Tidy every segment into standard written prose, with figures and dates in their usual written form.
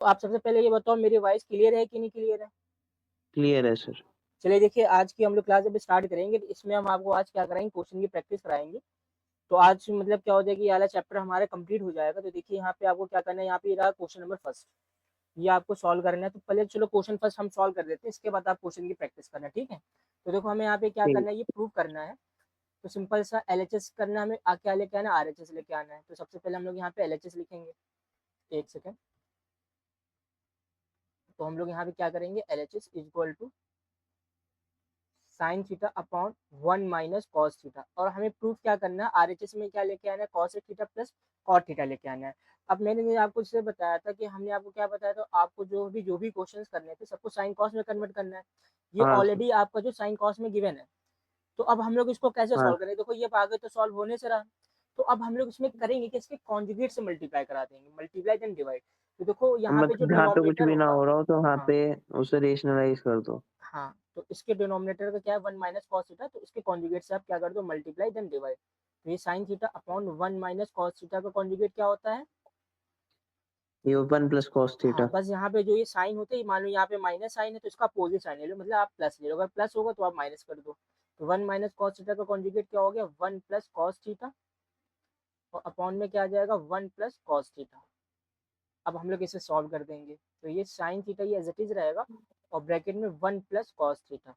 तो आप सबसे पहले ये बताओ मेरी वॉइस क्लियर है कि नहीं क्लियर है? क्लियर है सर। चलिए देखिए, आज की हम लोग क्लास जब स्टार्ट करेंगे तो इसमें हम आपको आज क्या कराएंगे, क्वेश्चन की प्रैक्टिस कराएंगे। तो आज मतलब क्या हो जाएगा, ये वाला चैप्टर हमारा कंप्लीट हो जाएगा। तो देखिए यहाँ पे आपको क्या करना है, यहाँ पे रहा क्वेश्चन नंबर फर्स्ट, ये आपको सॉल्व करना है। तो पहले चलो क्वेश्चन फर्स्ट हम सॉल्व कर देते हैं, इसके बाद आप क्वेश्चन की प्रैक्टिस करना, ठीक है? तो देखो हमें यहाँ पे क्या ठीक। करना है, ये प्रूव करना है। तो सिंपल सा LHS करना है, हमें क्या लेके आना है, RHS लेके आना है। तो सबसे पहले हम लोग यहाँ पे LHS लिखेंगे, एक सेकेंड। तो हम लोग यहाँ पे क्या करेंगे, LHS is equal to sine theta upon 1 minus cos theta. और हमें प्रूफ क्या करना है, RHS में क्या लेके आना है, cos theta plus cot theta लेके आना है। अब मैंने आपको इससे बताया था कि हमने आपको क्या बताया था, आपको जो भी क्वेश्चंस करने थे सबको साइन कॉस में कन्वर्ट करना है। ये हाँ सर। ऑलरेडी आपका जो साइन कॉस में गिवन है। तो अब हम लोग इसको कैसे हाँ सॉल्व करें, देखो ये आगे तो सॉल्व होने से रहा। तो अब हम लोग इसमें करेंगे कि इसके कॉन्जुगेट से मल्टीप्लाई करा देंगे, मल्टीप्लाई देन डिवाइड। तो देखो यहाँ पे जो मतलब जहाँ पे कुछ डिनोमिनेटर भी ना होगा, हो रहा हो तो वहाँ हाँ पे उसे रेशनलाइज कर दो। हाँ, तो इसके डिनोमिनेटर का क्या है, 1 माइनस कॉस थीटा। तो इसके कॉन्जुगेट से आप क्या कर दो, मल्टीप्लाई देन डिवाइड। तो ये sine theta upon 1 minus cos theta का कॉन्जुगेट क्या होता है, ये 1 प्लस कॉस हाँ, थीटा। बस यहाँ पे जो ये साइन होते हैं, मान लो यहाँ पे माइनस साइन है तो इसका अपोजिट साइन ले लो, मतलब आप प्लस ले लो। अगर प्लस होगा तो आप माइनस कर दो। तो 1 माइनस कॉस थीटा का कॉन्जुगेट क्या हो गया, 1 प्लस कॉस थीटा। और अपॉन में क्या आ जाएगा, 1 प्लस कॉस थीटा। अब हम लोग इसे सॉल्व कर देंगे। तो ये साइन थीटा ये एज इट इज रहेगा, और ब्रैकेट में 1 प्लस कॉस थीटा।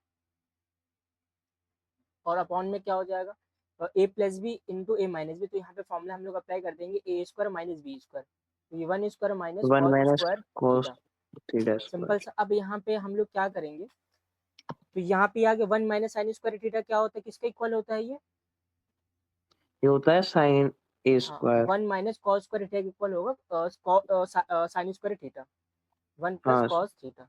और अपॉन में क्या हो जाएगा, a plus B into A minus B. तो यहाँ पे फॉर्मूला हम लोग अप्लाई कर देंगे, ए स्क्वायर माइनस बी स्क्वायर। तो ये 1 square minus 1 cos minus square cos theta. Theta simple square. सा। अब यहाँ पे हम लोग क्या करेंगे, तो यहाँ पे आगे 1 माइनस साइन स्क्वायर थीटा क्या होता है, किसका इक्वल होता है ये, ये होता है साइन ए हाँ, square. 1 minus cos square theta equal होगा साइन स्क्वायर थीटा, 1 प्लस हाँ सर। Cos theta.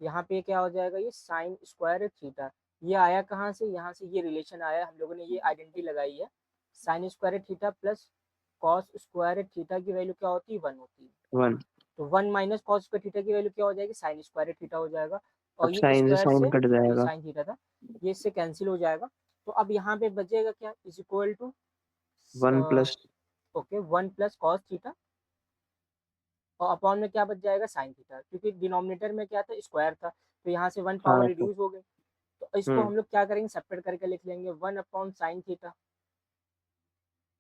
यहाँ पे क्या हो जाएगा, ये साइन स्क्वायर थीटा। ये आया कहाँ से, यहाँ से ये रिलेशन आया, हम लोगों ने ये आइडेंटिटी लगाई है। Sign square theta plus cos square theta की वैल्यू क्या होती है, 1 होती है। 1। तो 1 माइनस कॉस स्क्वायर थीटा की वैल्यू क्या हो जाएगी, साइन स्क्वायर थीटा हो जाएगा। और अब ये साइन से स्क्वायर साइन से, कट हाँ ये जाएगा। साइन थीटा था, ये इससे कैंसिल हो जाएगा। तो अब यहाँ पे बचेगा क्या, is equal to, 1 plus. Okay, 1 plus cos theta. और अपॉन में क्या बच जाएगा, साइन थीटा, क्योंकि डिनोमिनेटर में क्या था, स्क्वायर था। तो यहाँ से 1 पावर हाँ सर। रिड्यूस हो गई। तो इसको हम्म। हम लोग क्या करेंगे, सेपरेट करके लिख लेंगे, 1 upon sine theta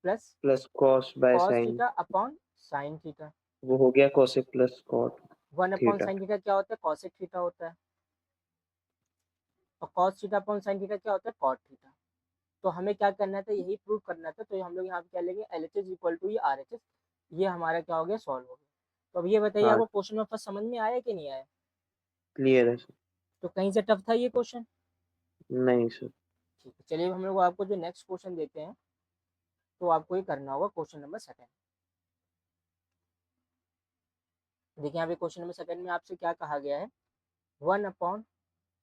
plus plus cos by cos sine. Theta upon sine theta. वो हो गया cosec plus cot 1 upon theta. Sine theta क्या होता है, कॉसेक थीटा होता है। और cos theta upon sine theta क्या होता है, कॉट थीटा। तो हमें क्या करना था, यही प्रूव करना था। तो हम लोग यहाँ पे क्या लेंगे, LHS इक्वल टू ये RHS। ये हमारा क्या हो गया, सॉल्व हो गया। तो अब ये बताइए, हाँ आपको क्वेश्चन में फर्स्ट समझ में आया कि नहीं आया? क्लियर है सर। तो कहीं से टफ था ये क्वेश्चन? नहीं सर। ठीक है, चलिए हम लोग आपको जो नेक्स्ट क्वेश्चन देते हैं, तो आपको ये करना होगा क्वेश्चन नंबर सेकंड। देखिए यहाँ पे क्वेश्चन नंबर सेकंड में आपसे क्या कहा गया है, 1 upon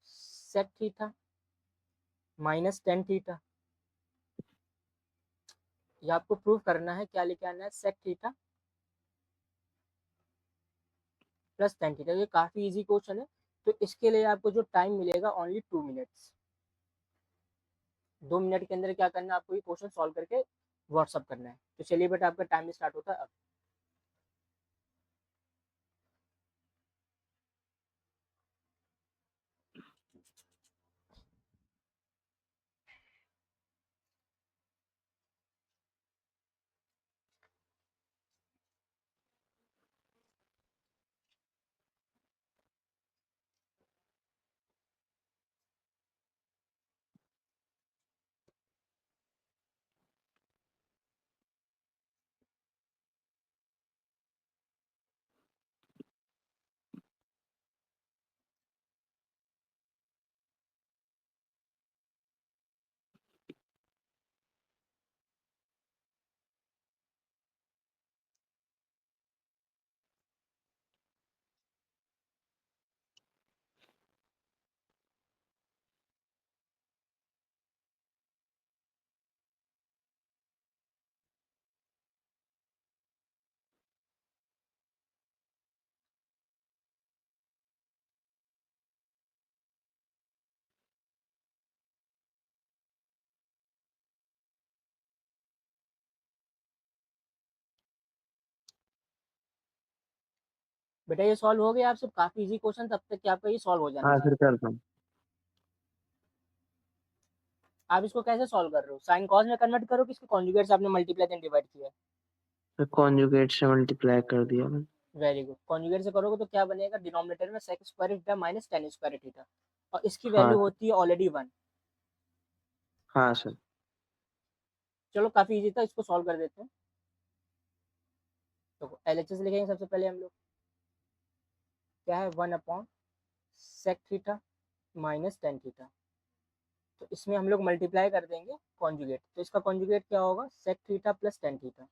sec theta minus tan theta. ये आपको प्रूव करना है, क्या लेके आना है, sec theta plus tan theta. ये काफी इजी क्वेश्चन है। तो इसके लिए आपको जो टाइम मिलेगा, ओनली 2 मिनट्स। 2 मिनट के अंदर क्या करना है, आपको ये क्वेश्चन सॉल्व करके व्हाट्सअप करना है। तो चलिए बेटा, आपका टाइम स्टार्ट होता है अब। बेटा ये सॉल्व हो गया आप सब, काफी इजी क्वेश्चन, तब तक कि आपका ये सॉल्व हो जाना हाँ चाहिए। सर करता हूँ। आप इसको कैसे सॉल्व कर रहे हो, साइन कॉस में कन्वर्ट करो कि इसके कॉन्जुगेट से आपने मल्टीप्लाई देन डिवाइड किया है? सर कॉन्जुगेट से मल्टीप्लाई कर दिया मैंने। वेरी गुड, कॉन्जुगेट से करोगे तो क्या बनेगा, डिनोमिनेटर में sec square theta minus tan square theta, और इसकी हाँ वैल्यू सर। होती है ऑलरेडी 1। हाँ सर। चलो काफी इजी था, इसको सॉल्व कर देते हैं। तो एलएचएस लिखेंगे सबसे पहले हम लोग, क्या है 1 upon sec theta minus tan theta, तो इसमें हम लोग मल्टीप्लाई कर देंगे कॉन्जुगेट, तो इसका कॉन्जुगेट क्या होगा, sec theta plus tan theta,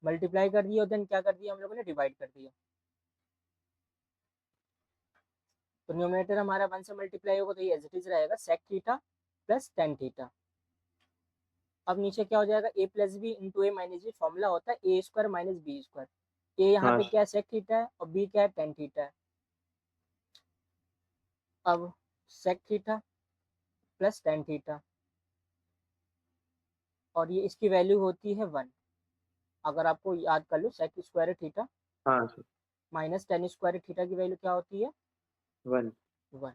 multiply कर दिया और देन क्या कर दिया हम लोगों ने, डिवाइड कर दिया। तो न्यूमरेटर हमारा 1 से मल्टीप्लाई होगा तो ये एज इट इज रहेगा sec theta plus tan theta. अब नीचे क्या हो जाएगा, a plus B into A minus b, formula होता है a square minus B square. ए यहाँ हाँ पे सर। क्या है, सेक थीटा है, और बी क्या है, टेन थीटा है। अब sec theta plus tan theta, और ये इसकी वैल्यू होती है 1। अगर आपको याद कर लो, सेक स्क्वायर थीटा हाँ sir. Minus tan square theta की वैल्यू क्या होती है, 1 1।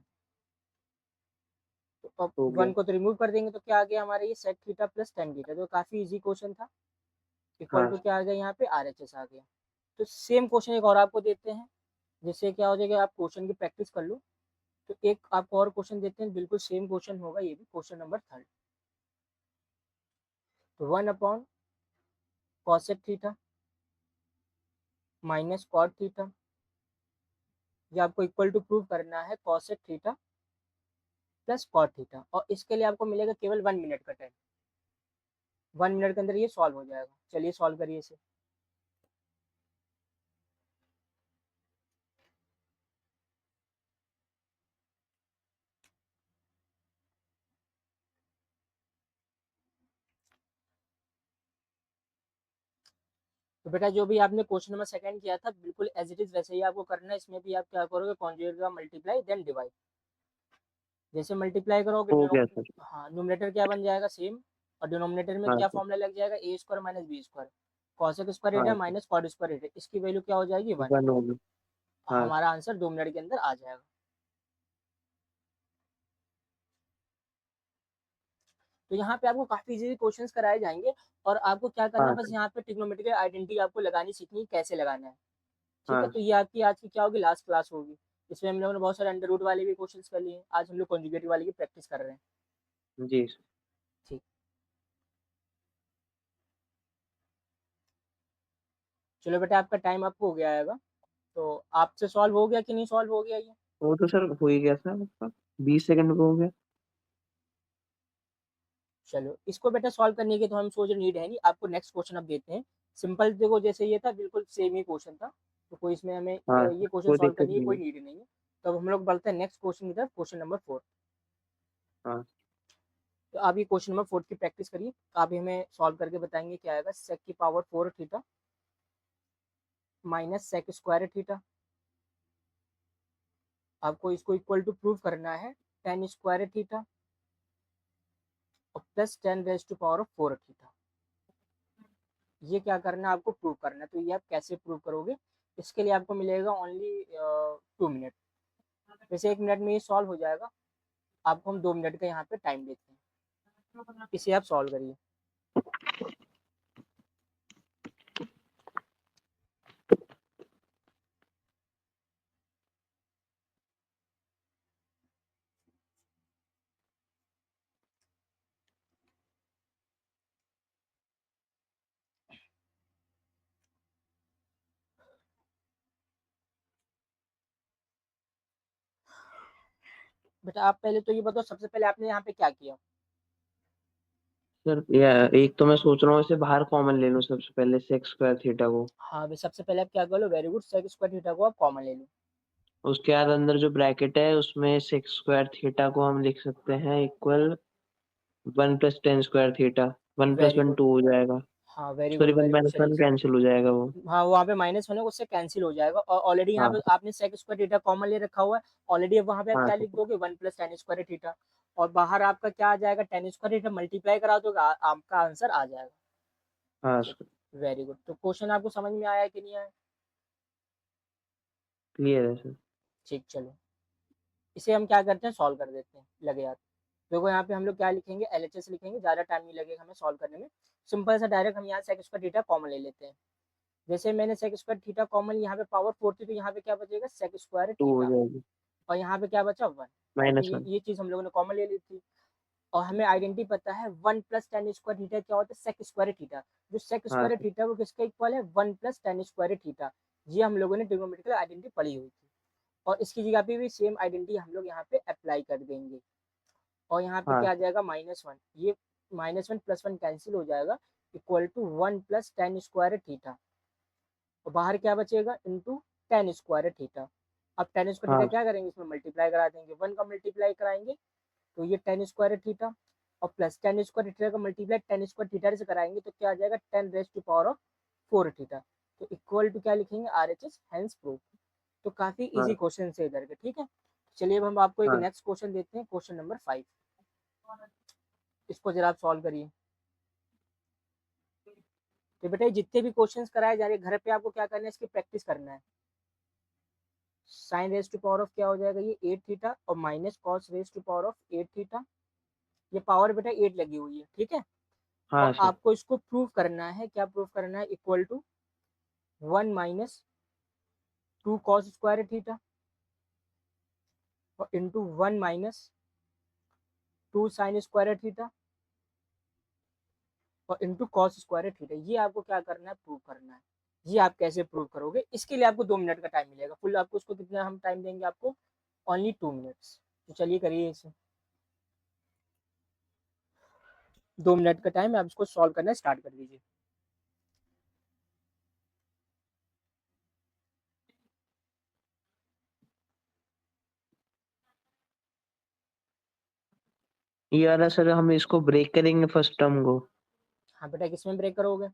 तो अब हो गया। 1 को तो रिमूव कर देंगे तो क्या आ गया हमारे, ये sec theta plus tan theta, तो काफी इजी क्वेश्चन था। इक्वल हाँ टू सर। क्या आ गया यहाँ पे, आर एच एस आ गया। तो सेम क्वेश्चन एक और आपको देते हैं, जिससे क्या हो जाएगा, आप क्वेश्चन की प्रैक्टिस कर लो। तो एक आपको और क्वेश्चन देते हैं, बिल्कुल सेम क्वेश्चन होगा, ये भी क्वेश्चन नंबर थर्ड। तो 1 upon cosec theta minus cot theta, ये आपको इक्वल टू प्रूव करना है cosec theta plus cot theta, और इसके लिए आपको मिलेगा केवल 1 मिनट का टाइम। 1 मिनट के अंदर ये सॉल्व हो जाएगा। चलिए सॉल्व करिए इसे। तो बेटा जो भी आपने क्वेश्चन नंबर सेकंड किया था, बिल्कुल एज इट इज वैसे ही आपको करना है। इसमें भी आप क्या करोगे, कॉन्जुगेट का मल्टीप्लाई देन डिवाइड। जैसे मल्टीप्लाई करोगे, हो गया सर। हाँ न्यूमरेटर क्या बन जाएगा, सेम, और डिनोमिनेटर में हाँ क्या सर। फॉर्मूला लग जाएगा, A square minus B square, cosec square हाँ theta sir. Minus cot square theta, इसकी वैल्यू क्या हो जाएगी, 1। 1 हो गया। हाँ सर। हमारा आंसर 2 मिनट के अंदर आ जाएगा। तो यहाँ पे आपको काफी इजी क्वेश्चंस कराए जाएंगे, और आपको क्या करना हाँ है, बस सर। यहाँ पे ट्रिग्नोमेट्रिक आइडेंटिटी आपको लगानी सीखनी है, कैसे लगाना है। ठीक है, हाँ तो ये आपकी आज की क्या होगी, लास्ट क्लास होगी। इसमें हम लोगों ने बहुत सारे अंडर रूट वाले भी क्वेश्चंस कर लिए, आज हम लोग कॉन्जुगेट वाले की प्रैक्टिस कर रहे हैं। जी सर। ठीक, चलो बेटा आपका टाइम अप हो गया है। तो आपसे सॉल्व हो गया कि नहीं, सॉल्व हो गया ये? वो तो सर हो ही गया था आपका, 20 सेकंड में हो गया। चलो इसको बेटा सॉल्व करने की तो हम सोच नीड है नहीं, आपको नेक्स्ट क्वेश्चन अब देते हैं। सिंपल देखो, जैसे ये था बिल्कुल सेम ही क्वेश्चन था, तो कोई इसमें हमें हाँ ये सर, क्वेश्चन कोई सॉल्व दिक्कत करने की नहीं कोई है। नीड नहीं है। तो अब हम लोग बढ़ते हैं नेक्स्ट क्वेश्चन की तरफ, क्वेश्चन नंबर 4। हाँ। तो आप ये क्वेश्चन नंबर 4 की प्रैक्टिस करिए, आप हमें सॉल्व करके बताएंगे क्या आएगा, सेक की power 4 theta minus sec square theta, आपको इसको इक्वल टू प्रूव करना है टेन स्क्वायर थीटा और plus tan raise to power of 4 theta. ये क्या करना है, आपको प्रूव करना है। तो ये आप कैसे प्रूव करोगे, इसके लिए आपको मिलेगा ओनली 2 मिनट। वैसे 1 मिनट में ये सॉल्व हो जाएगा, आपको हम 2 मिनट का यहाँ पे टाइम देते हैं, इसे आप सॉल्व करिए। बेटा आप पहले तो ये बताओ, सबसे पहले आपने यहाँ पे क्या किया? सर एक तो मैं सोच रहा हूँ इसे बाहर कॉमन ले लूँ सबसे पहले, सेक्स स्क्वायर थीटा को। हाँ भाई, सबसे पहले आप क्या कर लो, very good, sec square theta को आप कॉमन ले लो। उसके बाद अंदर जो ब्रैकेट है उसमें सेक्स स्क्वायर थीटा को हम लिख सकते हैं equal 1 + tan² theta. 1 + very 1 good, 2 हो जाएगा। हाँ very sorry, good one very good, minus चलिए वन चलिए। कैंसिल हो जाएगा वो। हाँ वहाँ पे माइनस होने उससे कैंसिल हो जाएगा, और ऑलरेडी यहाँ पे हाँ। आपने सेक स्क्वायर थीटा कॉमन ले रखा हुआ है। ऑलरेडी अब वहाँ पे आप हाँ क्या सर। लिख दोगे, 1 + tan² थीटा, और बाहर आपका क्या आ जाएगा, टेन स्क्वायर थीटा मल्टीप्लाई करा दोगे, आपका आंसर आ जाएगा। हाँ ठीक, सर। Very good. तो क्वेश्चन आपको समझ में आया कि नहीं आया? क्लियर है सर। ठीक, चलो इसे हम क्या करते हैं, सॉल्व कर देते हैं, लगे यार। देखो यहाँ पे हम लोग क्या लिखेंगे, LHS लिखेंगे, ज़्यादा टाइम नहीं लगेगा हमें सॉल्व करने में। सिंपल सा डायरेक्ट हम यहाँ सेक स्क्वायर थीटा कॉमन ले लेते हैं। जैसे मैंने सेक स्क्वायर थीटा कॉमन, यहाँ पे पावर 4 थी तो यहाँ पे क्या बचेगा, सेक स्क्वायर 2 हो थीटा, जाएगी और यहाँ पे क्या बचा 1, क्योंकि -1। ये चीज़ हम लोगों ने कॉमन ले ली थी। और हमें आइडेंटिटी पता है 1 प्लस टेन स्क्वायर थीटा क्या होता है, सेक स्क्वायर थीटा। जो सेक हाँ स्क्वायर सर। थीटा वो किसका इक्वल है, 1 प्लस टेन स्क्वायर थीटा। ये हम लोगों ने ट्रिग्नोमेट्रिकल आइडेंटिटी पढ़ी हुई थी, और इसकी जगह पे भी सेम आइडेंटिटी हम लोग यहाँ पे अप्लाई कर देंगे। और यहाँ पे हाँ क्या आ सर। जाएगा, -1, ये -1 + 1 कैंसिल हो जाएगा, equal to 1 plus tan square theta, और बाहर क्या बचेगा, इंटू टेन स्क्वायर थीटा। अब टेन स्क्वायर हाँ थीटा क्या करेंगे, इसमें मल्टीप्लाई करा देंगे, 1 का मल्टीप्लाई कराएंगे तो ये टेन स्क्वायर थीटा, और प्लस टेन स्क्वायर थीटा का मल्टीप्लाई टेन स्क्वायर थीटा से कराएंगे तो क्या आ जाएगा, 10⁻⁴ थीटा। तो इक्वल टू क्या लिखेंगे, RHS, हेंस प्रूफ। तो काफी इजी हाँ क्वेश्चन है इधर के, ठीक है। चलिए अब हम आपको एक हाँ। नेक्स्ट क्वेश्चन देते हैं, क्वेश्चन नंबर 5। इसको जरा आप सॉल्व करिए। तो बेटा जितने भी क्वेश्चंस कराए जा रहे हैं घर पे आपको क्या करना है, इसकी प्रैक्टिस करना है। Sine raise to power of क्या हो जाएगा, ये 8 थीटा, और minus cos raise to power of 8 theta. ये पावर बेटा 8 लगी हुई है, ठीक है। हाँ और सर। आपको इसको प्रूव करना है, क्या प्रूव करना है, equal to 1 minus 2 cos square theta, और into 1 minus 2 sine square theta, और इंटू कॉस स्क्वायर थीटा। ये आपको क्या करना है, प्रूव करना है। ये आप कैसे प्रूव करोगे, इसके लिए आपको 2 मिनट का टाइम मिलेगा फुल। आपको उसको कितना हम टाइम देंगे, आपको ओनली 2 मिनट्स। तो चलिए करिए इसे, 2 मिनट का टाइम, आप इसको सॉल्व करना स्टार्ट कर दीजिए। ये वाला सर हम इसको ब्रेक करेंगे फर्स्ट टर्म को। हाँ बेटा, किसमें ब्रेक करोगे,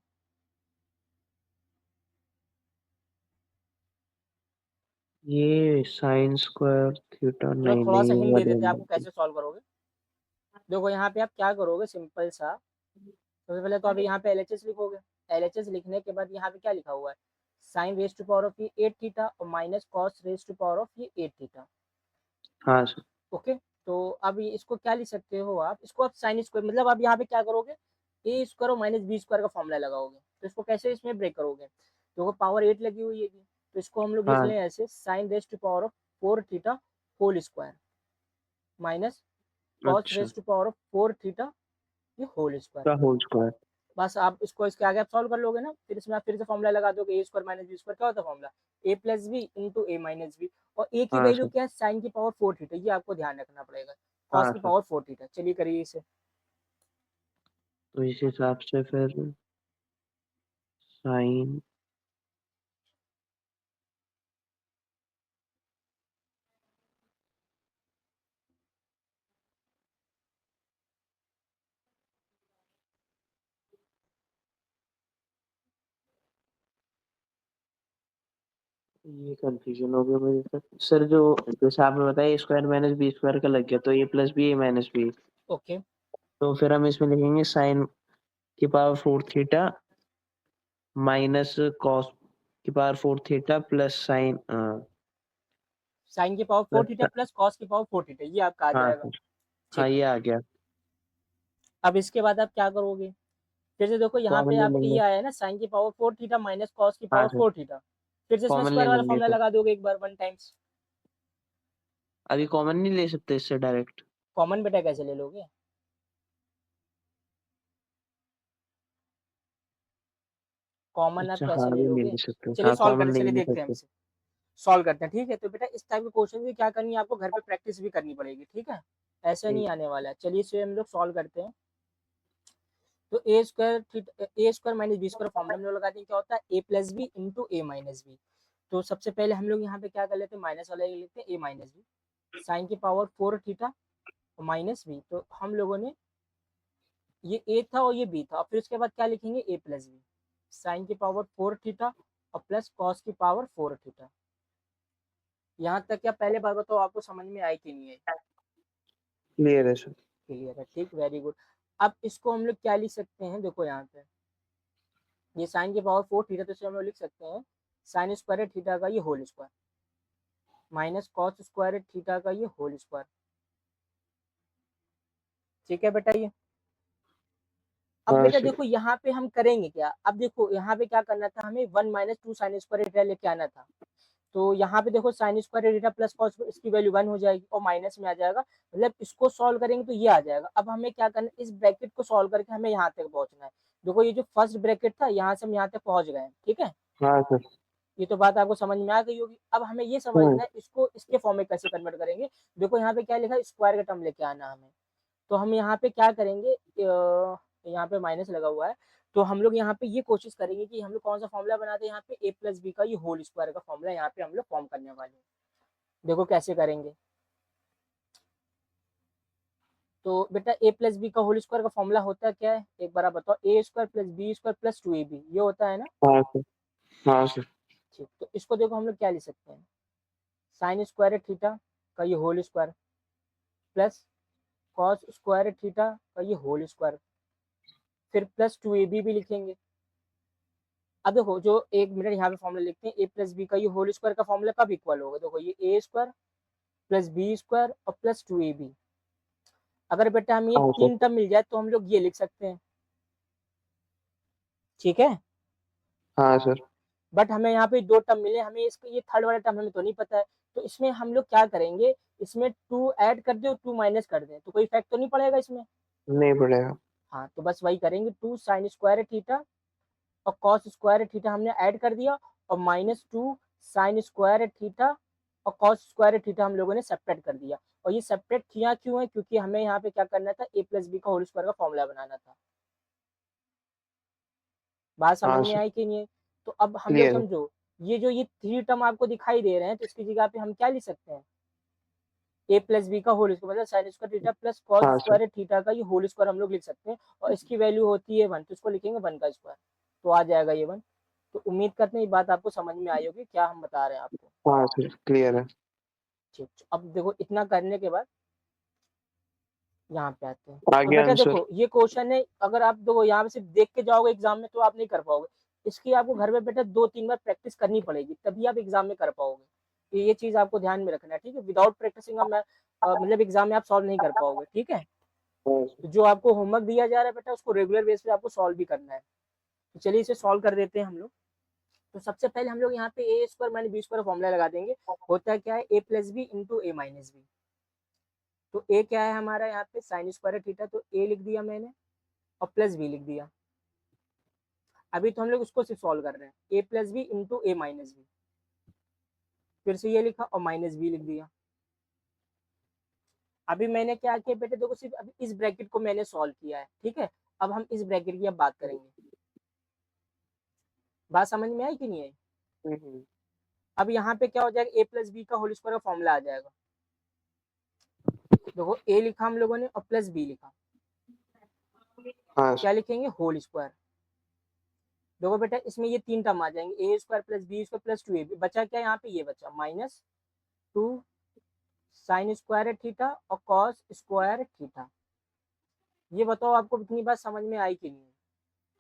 ये साइन स्क्वायर थीटा, चलो नहीं थोड़ा नहीं सा ये हिंट दे वाले देते हैं अंदर आपको से। कैसे सॉल्व करोगे। देखो यहाँ पे आप क्या करोगे, सिंपल सा, सबसे पहले तो आप यहाँ पे LHS लिखोगे। LHS लिखने के बाद यहाँ पे क्या लिखा हुआ है, sine raise to power of ये 8 थीटा, और minus cos raise to power of ये 8 थीटा। हाँ सर। ओके, तो अब इसको क्या लिख सकते हो आप, इसको आप साइन स्क्वायर, मतलब आप यहाँ पे क्या करोगे, ए स्क्वायर और माइनस बी स्क्वायर का फॉर्मूला लगाओगे। तो इसको कैसे इसमें ब्रेक करोगे, तो पावर 8 लगी हुई है, तो इसको हम लोग लिख हाँ लें ऐसे, sine raise to power of 4 theta whole square, minus cos अच्छा। Raise to power of 4 theta ये होल स्क्वायर। का होल स्क्वायर। बस आप इसको इसके आगे आप सॉल्व कर लोगे ना, फिर इसमें आप फिर से फॉर्मूला लगा दोगे, ए स्क्वायर माइनस बी स्क्वायर क्या होता है formula, A plus B into A minus B. और ए की हाँ वैल्यू सर। क्या है, साइन की पावर 4 थीटा, ये आपको ध्यान रखना पड़ेगा, कॉस हाँ की सर। Power 4 theta. चलिए करिए इसे। तो इस हिसाब से फिर साइन, ये कंफ्यूजन हो गया मुझे सर। जो जैसे आपने बताया A square minus B square का लग गया, तो A plus B A minus B. Okay, तो फिर हम इसमें लिखेंगे साइन की पावर 4 थीटा माइनस कॉस की power 4 theta plus sine sine की power 4 theta plus. Plus cos की पावर 4 थीटा, ये आपका आ हाँ जाएगा। सर। हाँ ठीक है, ये आ गया। अब इसके बाद आप क्या करोगे, फिर से देखो यहाँ पे कॉमन ले आपके लेंगे। ये आया है ना, साइन की पावर 4 थीटा माइनस कॉस की हाँ पावर सर। 4 थीटा। फिर से इसमें कॉमन ले स्क्वायर वाला लेंगे फॉर्मूला फिर। लगा दोगे एक बार, 1 टाइम्स। अभी कॉमन नहीं ले सकते इससे डायरेक्ट। कॉमन बेटा कैसे ले लोगे, कॉमन आप अच्छा हाँ कैसे ले ये नहीं लोगे। ले सकते, चलिए हाँ सॉल्व करते, कॉमन ले ही चलिए नहीं देखते हैं हम सकते। इसे, सॉल्व करते हैं, ठीक है। तो बेटा इस टाइप के क्वेश्चन की क्या करनी है, आपको घर पे प्रैक्टिस भी करनी पड़ेगी, ठीक है, ऐसे नहीं ठीक। आने वाला है। चलिए इसे हम लोग सॉल्व करते हैं। तो A square minus B square formula हम लोग लगाते हैं, क्या होता है, A plus B into A minus B. तो सबसे पहले हम लोग यहाँ पे क्या कर लेते हैं, माइनस वाला ले लेते हैं, ए माइनस बी, साइन की पावर 4 थीटा माइनस बी। तो हम लोगों ने, ये ए था और ये बी था, और फिर उसके बाद क्या लिखेंगे, ए प्लस बी, साइन की पावर 4 थीटा और प्लस कॉस की पावर 4 थीटा। यहाँ तक क्या, पहले बार बताओ आपको समझ में आई कि नहीं आई। क्लियर है सर। क्लियर है, ठीक, वेरी गुड। अब इसको हम लोग क्या लिख सकते हैं, देखो यहाँ पे ये साइन की पावर 4 थीटा, तो इसे हम लोग लिख सकते हैं साइन स्क्वायर थीटा का ये whole square, minus cos square theta का ये होल स्क्वायर। ठीक है बेटा ये। अब हाँ बेटा सर। देखो यहाँ पे हम करेंगे क्या, अब देखो यहाँ पे क्या करना था हमें 1 minus two sign square theta लेके आना था। तो यहाँ पे देखो sign square theta plus cos इसकी वैल्यू 1 हो जाएगी और माइनस में आ जाएगा, मतलब इसको सॉल्व करेंगे तो ये आ जाएगा। अब हमें क्या करना है, इस ब्रैकेट को सॉल्व करके हमें यहाँ तक पहुंचना है। देखो ये जो फर्स्ट ब्रैकेट था यहाँ से हम यहाँ तक पहुंच गए हैं, ठीक है। हाँ सर। ये तो बात आपको समझ में आ गई होगी। अब हमें ये हम्म। समझना है इसको इसके फॉर्म में कैसे कन्वर्ट करेंगे। देखो यहाँ पे क्या लिखा है, स्क्वायर का टर्म लेके आना हमें। तो हम यहाँ पे क्या करेंगे, यहाँ पे माइनस लगा हुआ है, तो हम लोग यहाँ पे ये कोशिश करेंगे कि हम लोग कौन सा फॉर्मूला बनाते हैं, यहाँ पे ए प्लस बी का ये होल स्क्वायर का फॉर्मूला यहाँ पे हम लोग फॉर्म करने वाले हैं। देखो कैसे करेंगे। तो बेटा ए प्लस बी का होल स्क्वायर का फॉर्मूला होता है क्या है, एक बार आप बताओ। A square plus B square plus 2ab ये होता है ना। हाँ सर। हाँ सर। ठीक, तो इसको देखो हम लोग क्या लिख सकते हैं, साइन स्क्वायर थीटा का ये whole square plus cos square theta का ये होल स्क्वायर, फिर प्लस 2ab भी लिखेंगे। अब देखो जो एक मिनट यहाँ पे फॉर्मूला लिखते हैं, ए प्लस बी का ये होल स्क्वायर का फॉर्मूला कब इक्वल होगा, देखो ये ए स्क्वायर प्लस बी स्क्वायर और प्लस 2ab। अगर बेटा हमें ये हाँ सर। तीन टर्म मिल जाए तो हम लोग ये लिख सकते हैं, ठीक है। हाँ सर। बट हमें यहाँ पे दो टर्म मिले, हमें इसका ये थर्ड वाला टर्म हमें तो नहीं पता है। तो इसमें हम लोग क्या करेंगे, इसमें 2 ऐड कर दे और 2 माइनस कर दे, तो कोई इफेक्ट तो नहीं पड़ेगा इसमें। नहीं पड़ेगा। हाँ तो बस वही करेंगे, 2 साइन स्क्वायर थीटा और कॉस स्क्वायर थीटा हमने ऐड कर दिया, और माइनस 2 साइन स्क्वायर थीटा और कॉस स्क्वायर थीटा हम लोगों ने सेपरेट कर दिया। और ये सेपरेट किया क्यों है, क्योंकि हमें यहाँ पे क्या करना था, ए प्लस बी का होल स्क्वायर का फॉर्मूला बनाना था। बात समझ हाँ में सर। आई कि नहीं है। तो अब हम लोग क्लियर है। समझो, ये जो ये थ्री टर्म आपको दिखाई दे रहे हैं, तो इसकी जगह पे हम क्या लिख सकते हैं, ए प्लस बी का होल स्क्वायर मतलब sign square theta plus cos हाँ सर। स्क्वायर थीटा का ये होल स्क्वायर हम लोग लिख सकते हैं। और इसकी वैल्यू होती है 1, तो इसको लिखेंगे 1 का स्क्वायर, तो आ जाएगा ये 1। तो उम्मीद करते हैं ये बात आपको समझ में आई होगी क्या हम बता रहे हैं आपको। हाँ सर। क्लियर है। ठीक, अब देखो इतना करने के बाद यहाँ पे आते हैं। अब आगे बेटा आंसर। देखो ये क्वेश्चन है, अगर आप देखो यहाँ पे सिर्फ देख के जाओगे एग्जाम में तो आप नहीं कर पाओगे। इसकी आपको घर में बेटा 2-3 बार प्रैक्टिस करनी पड़ेगी, तभी आप एग्जाम में कर पाओगे। ये चीज आपको ध्यान में रखना है, ठीक है। विदाउट प्रैक्टिसिंग मतलब एग्जाम में आप सॉल्व नहीं कर पाओगे, ठीक है। हाँ तो जो आपको होमवर्क दिया जा रहा है बेटा उसको रेगुलर बेस पे आपको सॉल्व भी करना है। तो चलिए इसे सॉल्व कर देते हैं हम लोग। तो सबसे पहले हम लोग यहाँ पे A square minus B square formula लगा देंगे। होता है क्या है, A plus B into A minus B. तो ए क्या है हमारा यहाँ पे साइन स्क्वायर थीटा, तो ए लिख दिया मैंने और प्लस बी लिख दिया। अभी तो हम लोग उसको सिर्फ सॉल्व कर रहे हैं, A plus B into A minus B, फिर से ये लिखा और माइनस बी लिख दिया। अभी मैंने क्या किया बेटे, देखो सिर्फ अभी इस ब्रैकेट को मैंने सॉल्व किया है, ठीक है। अब हम इस ब्रैकेट की अब बात करेंगे। बात समझ में आई कि नहीं आई। सर। अब यहाँ पे क्या हो जाएगा, ए प्लस बी का होल स्क्वायर का फॉर्मूला आ जाएगा। देखो ए लिखा हम लोगों ने और प्लस बी लिखा, हाँ क्या सर। लिखेंगे, होल स्क्वायर। देखो बेटा इसमें ये तीन टर्म आ जाएंगे, A square plus B square plus 2ab। बचा क्या यहाँ पे, ये बचा माइनस 2 साइन स्क्वायर थीटा और कॉस स्क्वायर थीटा। ये बताओ आपको इतनी बात समझ में आई कि नहीं।